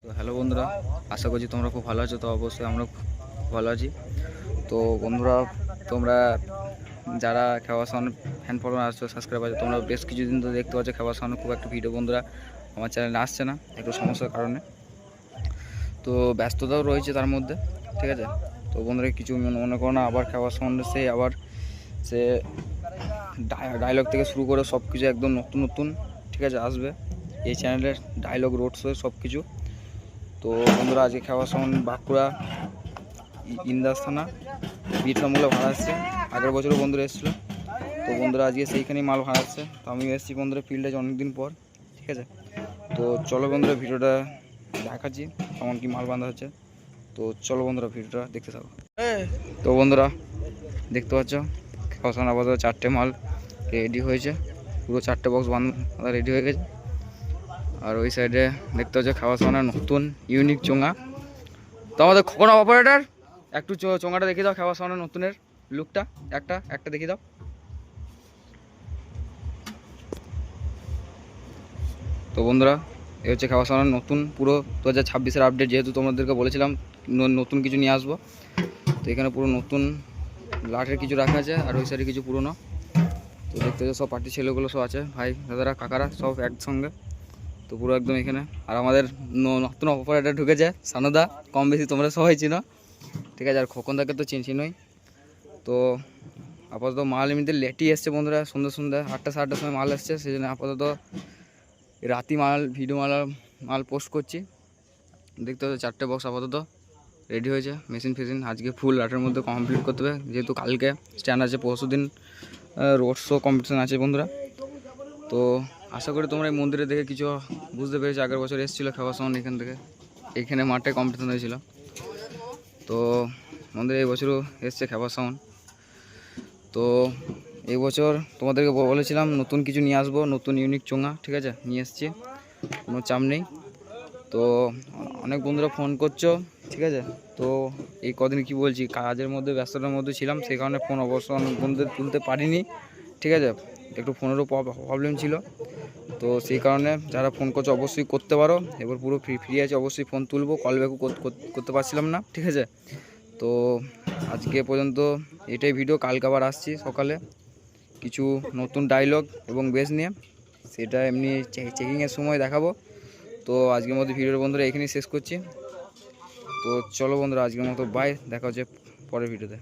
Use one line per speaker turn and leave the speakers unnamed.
তো হ্যালো বন্ধুরা, আশা করছি তোমরা খুব ভালো আছো। তো অবশ্যই আমরা খুব ভালো আছি। তো বন্ধুরা, তোমরা যারা খেওয়া সাউন্ড ফ্যান ফলোয়ার আসছো, সাবস্ক্রাইব আছে, তোমরা বেশ কিছুদিন তো দেখতে পাচ্ছ খেওয়া সাউন্ড খুব একটা ভিডিও বন্ধুরা আমার চ্যানেলে আসছে না, একটু সমস্যার কারণে। তো ব্যস্ততাও রয়েছে তার মধ্যে, ঠিক আছে। তো বন্ধুরা কিছু মনে করো না, আবার খেওয়া সাউন্ডে সে ডায়লগ থেকে শুরু করে সব কিছু একদম নতুন নতুন, ঠিক আছে, আসবে এই চ্যানেলের ডায়লগ, রোড শো সব কিছু। তো বন্ধুরা, আজকে খেওয়া সাউন্ড বাঁকুড়া ইন্দাস থানা বিটরামূলে ভাড়া আসছে। আগের বছরও বন্ধুরা এসেছিলো। তো বন্ধুরা আজকে সেইখানেই মাল ভাড়াচ্ছে। তো আমি এসেছি বন্ধুরা ফিল্ডে অনেকদিন পর, ঠিক আছে। তো চলো বন্ধুরা ভিডিওটা দেখাচ্ছি কেমন কি মাল বাঁধা হচ্ছে। তো চলো বন্ধুরা ভিডিওটা দেখতে থাকো। তো বন্ধুরা দেখতে পাচ্ছ খেওয়া সাউন্ড আপাতত 4টে মাল রেডি হয়েছে, পুরো 4টে বক্স বাঁধা রেডি হয়ে গেছে। আর ওই সাইডে দেখতে পাচ্ছ খাওয়া সাউন্ডের নতুন ইউনিক চোঙা। তো আমাদের খোকন অপারেটর একটু চোঙাটা দেখিয়ে দাও, খাওয়া সাউন্ডের নতুনের লুকটা একটা দেখিয়ে দাও। তো বন্ধুরা এই হচ্ছে খাওয়া সাউন্ডের নতুন পুরো 2026-এর আপডেট। যেহেতু তোমাদেরকে বলেছিলাম নতুন কিছু নিয়ে আসবো, তো এখানে পুরো নতুন লাটের কিছু রাখা আছে, আর ওই সাইডে কিছু পুরোনো। তো দেখতে পাচ্ছ সব পার্টির ছেলেগুলো সব আছে, ভাই দাদারা কাকারা সব একসঙ্গে। তো পুরো একদম এখানে। আর আমাদের নতুন অপারেটর ঢুকেছে সানুদা, কম বেশি তোমরা সবাই চিনো, ঠিক আছে। আর খোকনদাকে তো চিনছিনই। তো আপাতত মাল এমনিতে লেটই এসছে বন্ধুরা, সন্ধ্যে 8টা 8:30টার সময় মাল এসছে, সেই জন্য আপাতত রাতি ভিডিও মাল পোস্ট করছি। দেখতে হবে 4টে বক্স আপাতত রেডি হয়েছে, মেশিন ফেশিন আজকে ফুল রাতের মধ্যে কমপ্লিট করতে হবে, যেহেতু কালকে স্ট্যান্ড আছে, পরশু দিন রোড শো কম্পিটিশন আছে বন্ধুরা। তো আশা করি তোমরা এই মন্দিরে দেখে কিছু বুঝতে পেরেছো। আগের বছর এসেছিলো খেওয়া সাউন্ড এইখানে মাঠে কম্পিটিশন হয়েছিল। তো মন্দিরে এই বছরও এসছে খেওয়া সাউন্ড। তো এই বছর তোমাদেরকে বলেছিলাম নতুন কিছু নিয়ে আসবো, নতুন ইউনিক চোঙা, ঠিক আছে, নিয়ে এসছি, কোনো চাপ নেই। তো অনেক বন্ধুরা ফোন করছো, ঠিক আছে। তো এই কদিন কি বলছি, কাজের মধ্যে ব্যস্ততার মধ্যে ছিলাম, সেই কারণে ফোন অবশ্য অনেক বন্ধুদের তুলতে পারিনি, ঠিক আছে। একটু ফোনেরও প্রবলেম ছিল। তো সেই কারণে যারা ফোন করছো অবশ্যই করতে পারো, এবার পুরো ফ্রি আছে, অবশ্যই ফোন তুলবো, কল ব্যাকও করতে পারছিলাম না, ঠিক আছে। তো আজকে পর্যন্ত এটাই ভিডিও, কালকে আবার আসছি সকালে কিছু নতুন ডায়লগ এবং বেস নিয়ে, সেটা এমনি চেকিংয়ের সময় দেখাবো। তো আজকের মতো ভিডিওর বন্ধুরা এখানেই শেষ করছি। তো চলো বন্ধুরা আজকের মতো বাই, দেখা হচ্ছে পরের ভিডিওতে।